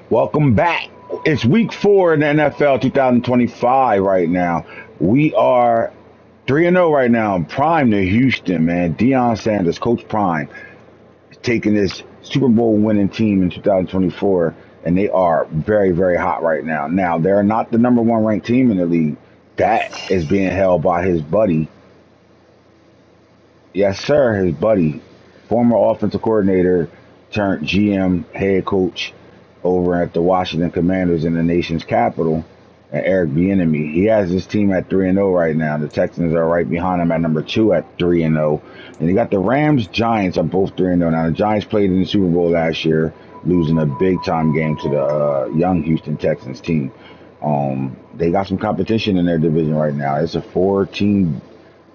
Welcome back. It's week 4 in the NFL 2025 right now. We are 3-0 right now. Prime to Houston, man. Deion Sanders, Coach Prime, taking this Super Bowl winning team in 2024, and they are very, very hot right now. Now, they're not the number one ranked team in the league. That is being held by his buddy. Yes, sir, his buddy, former offensive coordinator turned GM, head coach over at the Washington Commanders in the nation's capital, and Eric Bieniemy. He has his team at 3-0 right now. The Texans are right behind him at number 2 at 3-0, and you got the Rams, Giants are both 3-0. Now the Giants played in the Super Bowl last year, losing a big time game to the young Houston Texans team. They got some competition in their division right now. It's a 4-team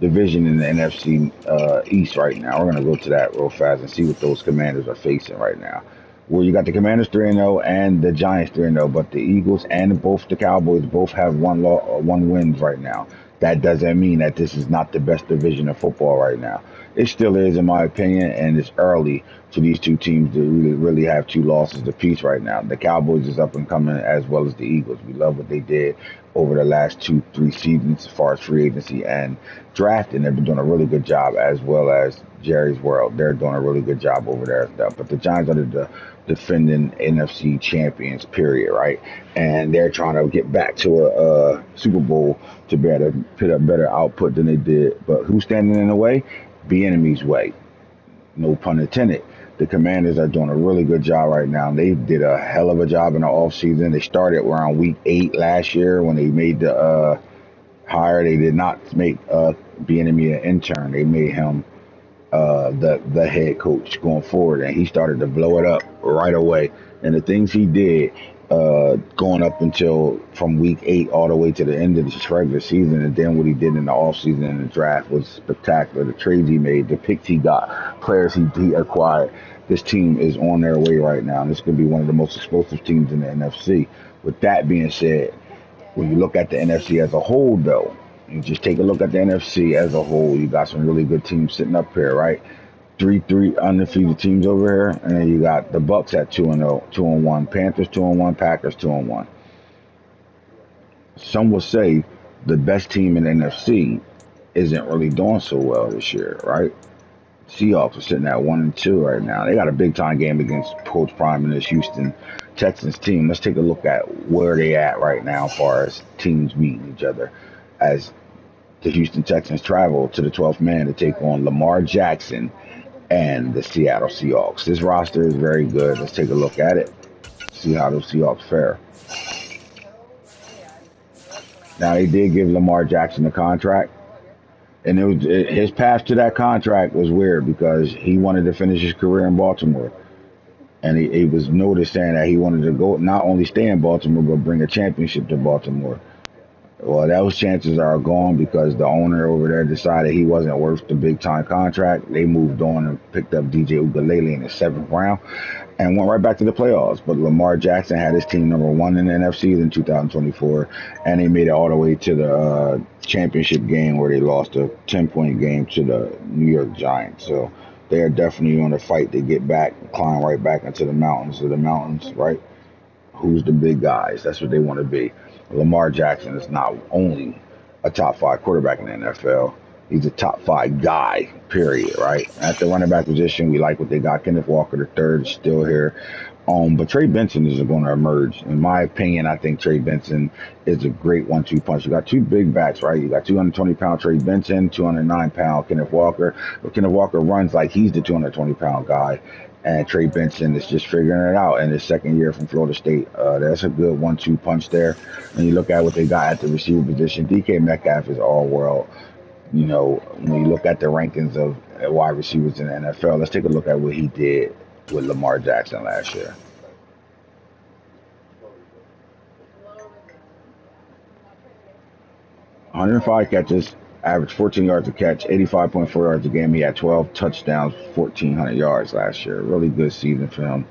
division in the NFC East right now. We're going to go to that real fast and see what those Commanders are facing right now. Well, you got the Commanders 3-0 and the Giants 3-0, but the Eagles and both the Cowboys both have one wins right now. That doesn't mean that this is not the best division of football right now. It still is, in my opinion, and it's early for these two teams to really have two losses apiece right now. The Cowboys is up and coming as well as the Eagles. We love what they did over the last 2-3 seasons as far as free agency and drafting. They've been doing a really good job, as well as Jerry's World. They're doing a really good job over there. But the Giants are the defending NFC champions, period, right? And they're trying to get back to a Super Bowl to be able to put up better output than they did. But who's standing in the way? Bieniemy's way. No pun intended. The Commanders are doing a really good job right now. They did a hell of a job in the offseason. They started around week 8 last year when they made the hire. They did not make Bieniemy an intern. They made him the head coach going forward, and he started to blow it up right away. And the things he did going up until from week 8 all the way to the end of this regular season, and then what he did in the offseason and the draft was spectacular. The trades he made, the picks he got, players he acquired. This team is on their way right now, and this could be one of the most explosive teams in the NFC. With that being said, when you look at the NFC as a whole, though, you just take a look at the NFC as a whole. You got some really good teams sitting up here, right? 3 undefeated teams over here, and then you got the Bucks at 2-0, 2-1, Panthers 2-1, Packers 2-1. Some will say the best team in the NFC isn't really doing so well this year, right? Seahawks are sitting at 1-2 right now. They got a big time game against Coach Prime and this Houston Texans team. Let's take a look at where they at right now as far as teams meeting each other, as the Houston Texans travel to the 12th man to take on Lamar Jackson and the Seattle Seahawks. This roster is very good. Let's take a look at it, see how those Seahawks fare. Now, they did give Lamar Jackson a contract, and his path to that contract was weird because he wanted to finish his career in Baltimore. And he was noticed saying that he wanted to go not only stay in Baltimore, but bring a championship to Baltimore. Well, those chances are gone because the owner over there decided he wasn't worth the big time contract. They moved on and picked up DJ Ugalele in the 7th round and went right back to the playoffs. But Lamar Jackson had his team number 1 in the NFC in 2024, and they made it all the way to the championship game where they lost a 10-point game to the New York Giants. So they are definitely on a fight to get back, climb right back into the mountains. Right? Who's the big guys? That's what they want to be. Lamar Jackson is not only a top 5 quarterback in the NFL, he's a top 5 guy, period, right? At the running back position, we like what they got. Kenneth Walker III is still here. But Trey Benson is going to emerge. In my opinion, I think Trey Benson is a great 1-2 punch. You got 2 big backs, right? You got 220-pound Trey Benson, 209-pound Kenneth Walker. But Kenneth Walker runs like he's the 220-pound guy. And Trey Benson is just figuring it out in his second year from Florida State. That's a good 1-2 punch there. When you look at what they got at the receiver position, DK Metcalf is all world. You know, when you look at the rankings of wide receivers in the NFL, let's take a look at what he did with Lamar Jackson last year. 105 catches, averaged 14 yards a catch, 85.4 yards a game. He had 12 touchdowns, 1,400 yards last year. Really good season for him.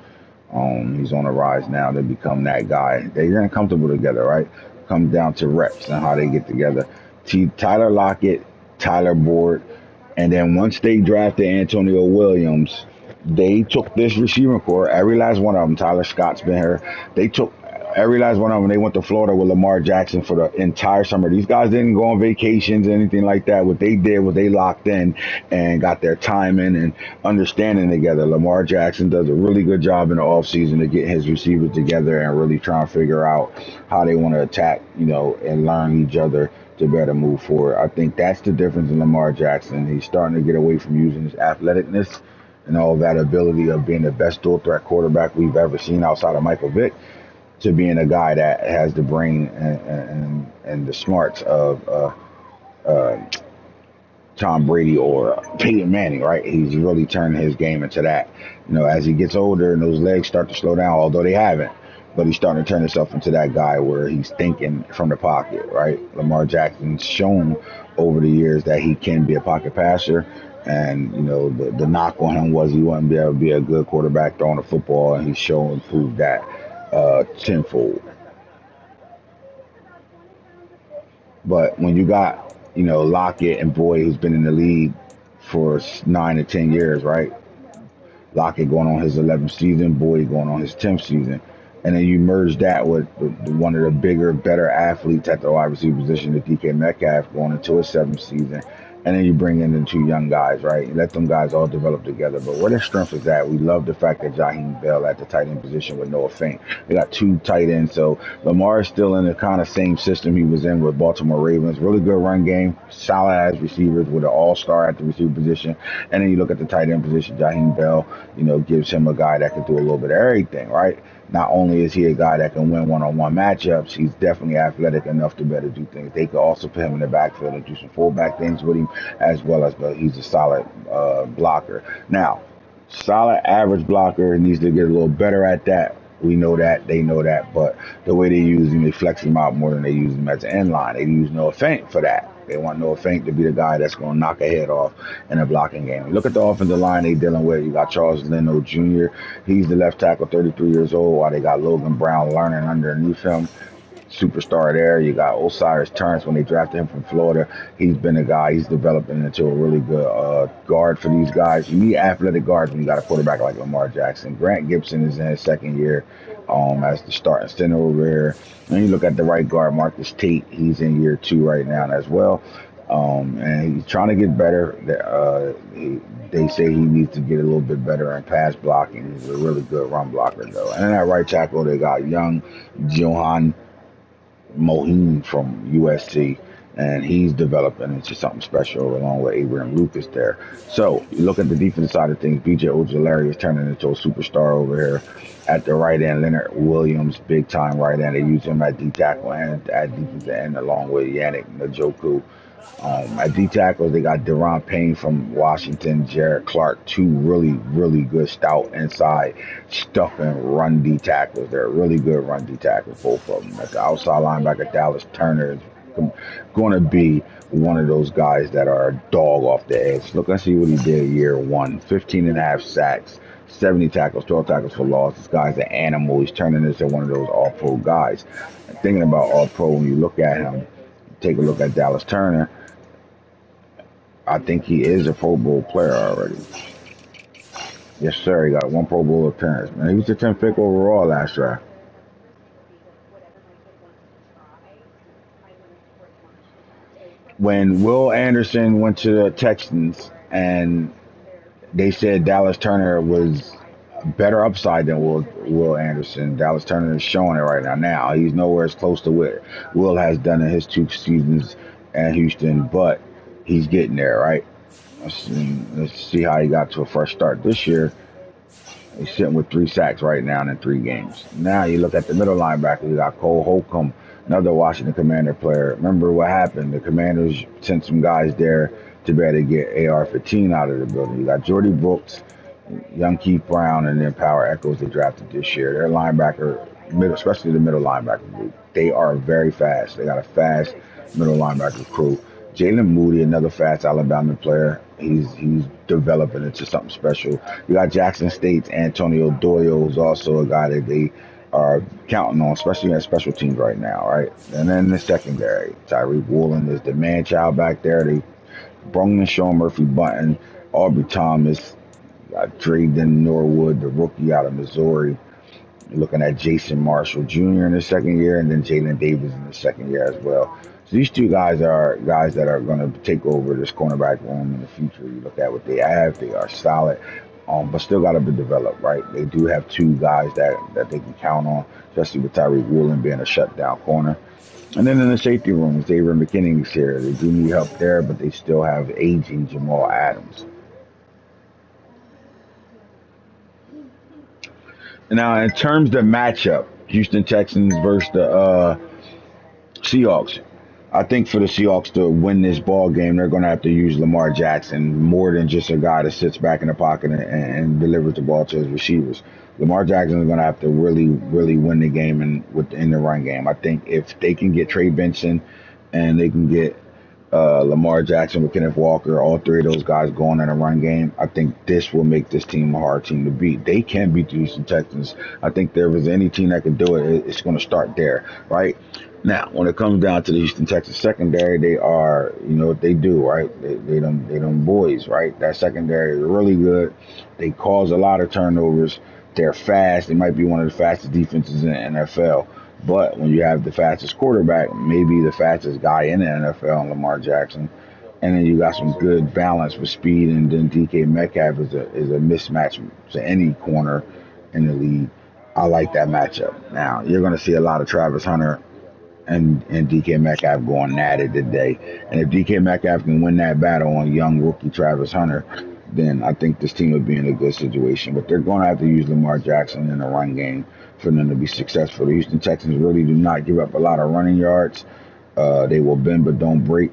He's on the rise now to become that guy. They're getting comfortable together, right? Comes down to reps and how they get together. Tyler Lockett, Tyler Boyd, and then once they drafted Antonio Williams, They took this receiving core, every last one of them. Tyler Scott's been here. They took every last one of them. They went to Florida with Lamar Jackson for the entire summer. These guys didn't go on vacations or anything like that. What they did was they locked in and got their timing and understanding together. Lamar Jackson does a really good job in the offseason to get his receivers together and really try and figure out how they want to attack, and learn each other to better move forward. I think that's the difference in Lamar Jackson. He's starting to get away from using his athleticness and all that ability of being the best dual threat quarterback we've ever seen outside of Michael Vick to being a guy that has the brain and the smarts of uh, Tom Brady or Peyton Manning, right? He's really turned his game into that. As he gets older and those legs start to slow down, although they haven't, but he's starting to turn himself into that guy where he's thinking from the pocket, right? Lamar Jackson's shown over the years that he can be a pocket passer. And, the knock on him was he wouldn't be able to be a good quarterback throwing the football, and he's shown and proved that tenfold. But when you got, Lockett and Boyd, who's been in the league for 9 to 10 years, right? Lockett going on his 11th season, Boyd going on his 10th season. And then you merge that with one of the bigger, better athletes at the wide receiver position, the DK Metcalf, going into his 7th season. And then you bring in the two young guys, right? You let them guys all develop together. But where their strength is at, we love the fact that Jaheim Bell at the tight end position with Noah Fant. They got two tight ends. So Lamar is still in the kind of same system he was in with Baltimore Ravens. Really good run game, solid as receivers with an all-star at the receiver position. And then you look at the tight end position, Jaheim Bell, gives him a guy that can do a little bit of everything, right? Not only is he a guy that can win one-on-one matchups, he's definitely athletic enough to better do things. They could also put him in the backfield and do some fullback things with him, as well as, but he's a solid blocker. Now, solid average blocker, needs to get a little better at that. We know that, they know that, but the way they use him, they flex him out more than they use him as an end line. They use Noah Fant for that. They want Noah Fant to be the guy that's going to knock a head off in a blocking game. Look at the offensive line they dealing with. You got Charles Leno Jr. He's the left tackle, 33 years old, while they got Logan Brown learning underneath him. Superstar there. You got Osiris Turns when they drafted him from Florida. He's been a guy. He's developing into a really good guard for these guys. You need athletic guards when you got a quarterback like Lamar Jackson. Grant Gibson is in his second year as the starting center over here. And you look at the right guard, Marcus Tate. He's in year 2 right now as well. And he's trying to get better. They say he needs to get a little bit better in pass blocking. He's a really good run blocker, though. And then at right tackle, they got young Johan Moheen from USC, and he's developing into something special along with Abraham Lucas there. So you look at the defensive side of things, BJ Ojulari is turning into a superstar over here. At the right end, Leonard Williams, big time right end. They use him at D tackle and at defensive end along with Yannick Njoku. At D tackles, they got Deron Payne from Washington, Jared Clark, two really, really good stout inside stuffing run D tackles. They're really good run D tackles, both of them. At the outside linebacker, Dallas Turner is going to be one of those guys that are a dog off the edge. Look and see what he did year 1, 15 and a half sacks, 70 tackles, 12 tackles for loss. This guy's an animal. He's turning into one of those all-pro guys. And thinking about all-pro, when you look at him, take a look at Dallas Turner, I think he is a Pro Bowl player already. Yes, sir. He got 1 Pro Bowl appearance. Man, he was the 10th pick overall last draft. When Will Anderson went to the Texans and they said Dallas Turner was a better upside than Will Anderson, Dallas Turner is showing it right now. Now, he's nowhere as close to what Will has done in his 2 seasons at Houston, but he's getting there, right? Let's see how he got to a fresh start this year. He's sitting with 3 sacks right now in 3 games. Now you look at the middle linebacker. You got Cole Holcomb, another Washington Commander player. Remember what happened? The Commanders sent some guys there to be able to get AR-15 out of the building. You got Jordy Brooks, young Keith Brown, and then Power Echoes they drafted this year. Their linebacker, especially the middle linebacker group, they are very fast. They got a fast middle linebacker crew. Jalen Moody, another fast Alabama player. He's developing into something special. You got Jackson State's Antonio Doyle, who's also a guy that they are counting on, especially at special teams right now, right? And then the secondary, Tyreek Woolen is the man child back there. They brung in Sean Murphy Bunting, Aubrey Thomas, got Drayden Norwood, the rookie out of Missouri. You're looking at Jason Marshall Jr. in his second year, and then Jalen Davis in the second year as well. So these two guys are guys that are going to take over this cornerback room in the future. You look at what they have; they are solid, but still got to be developed, right? They do have two guys that they can count on, especially with Tyreek Woolen being a shutdown corner. And then in the safety rooms, David McKinney's here. They do need help there, but they still have aging Jamal Adams. Now, in terms of matchup, Houston Texans versus the Seahawks. I think for the Seahawks to win this ball game, they're going to have to use Lamar Jackson more than just a guy that sits back in the pocket and delivers the ball to his receivers. Lamar Jackson is going to have to really, really win the game in the run game. I think if they can get Trey Benson and they can get Lamar Jackson with Kenneth Walker, all three of those guys going in a run game, I think this will make this team a hard team to beat. They can beat the Houston Texans. I think there was any team that can do it, it's going to start there, right? Now, when it comes down to the Houston Texans secondary, they are, you know what they do, right? They them boys, right? That secondary is really good. They cause a lot of turnovers. They're fast. They might be one of the fastest defenses in the NFL. But when you have the fastest quarterback, maybe the fastest guy in the NFL, Lamar Jackson, and then you got some good balance with speed, and then DK Metcalf is a mismatch to any corner in the league. I like that matchup. Now, you're going to see a lot of Travis Hunter and DK Metcalf going at it today. And if DK Metcalf can win that battle on young rookie Travis Hunter, then I think this team would be in a good situation. But they're going to have to use Lamar Jackson in the run game for them to be successful. The Houston Texans really do not give up a lot of running yards. They will bend but don't break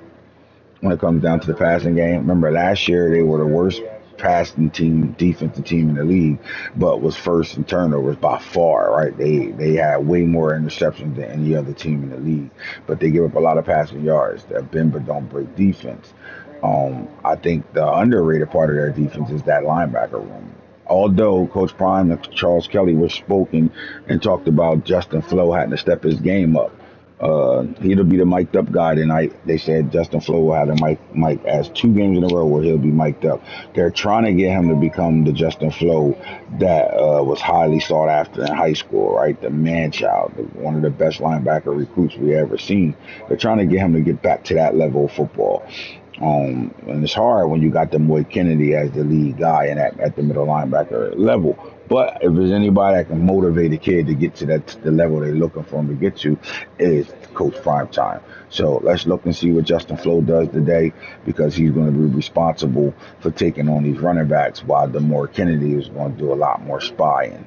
when it comes down to the passing game. Remember, last year they were the worst passing team, defensive team in the league, but was first in turnovers by far, right? They had way more interceptions than any other team in the league, but they give up a lot of passing yards. That bend but don't break defense. I think the underrated part of their defense is that linebacker room. Although Coach Prime and Charles Kelly were spoken and talked about Justin Flo having to step his game up. He'll be the mic'd up guy tonight. They said Justin Flo will have the mic as 2 games in a row where he'll be mic'd up. They're trying to get him to become the Justin Flo that was highly sought after in high school, right? The man child, one of the best linebacker recruits we ever seen. They're trying to get him to get back to that level of football. And it's hard when you got Moy Kennedy as the lead guy and at the middle linebacker level. But if there's anybody that can motivate a kid to get to the level they're looking for him to get to, is Coach Primetime. So let's look and see what Justin Flo does today, because he's going to be responsible for taking on these running backs, while Moy Kennedy is going to do a lot more spying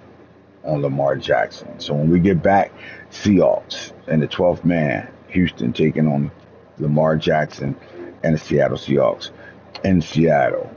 on Lamar Jackson. So when we get back, Seahawks and the 12th man, Houston taking on Lamar Jackson and the Seattle Seahawks in Seattle.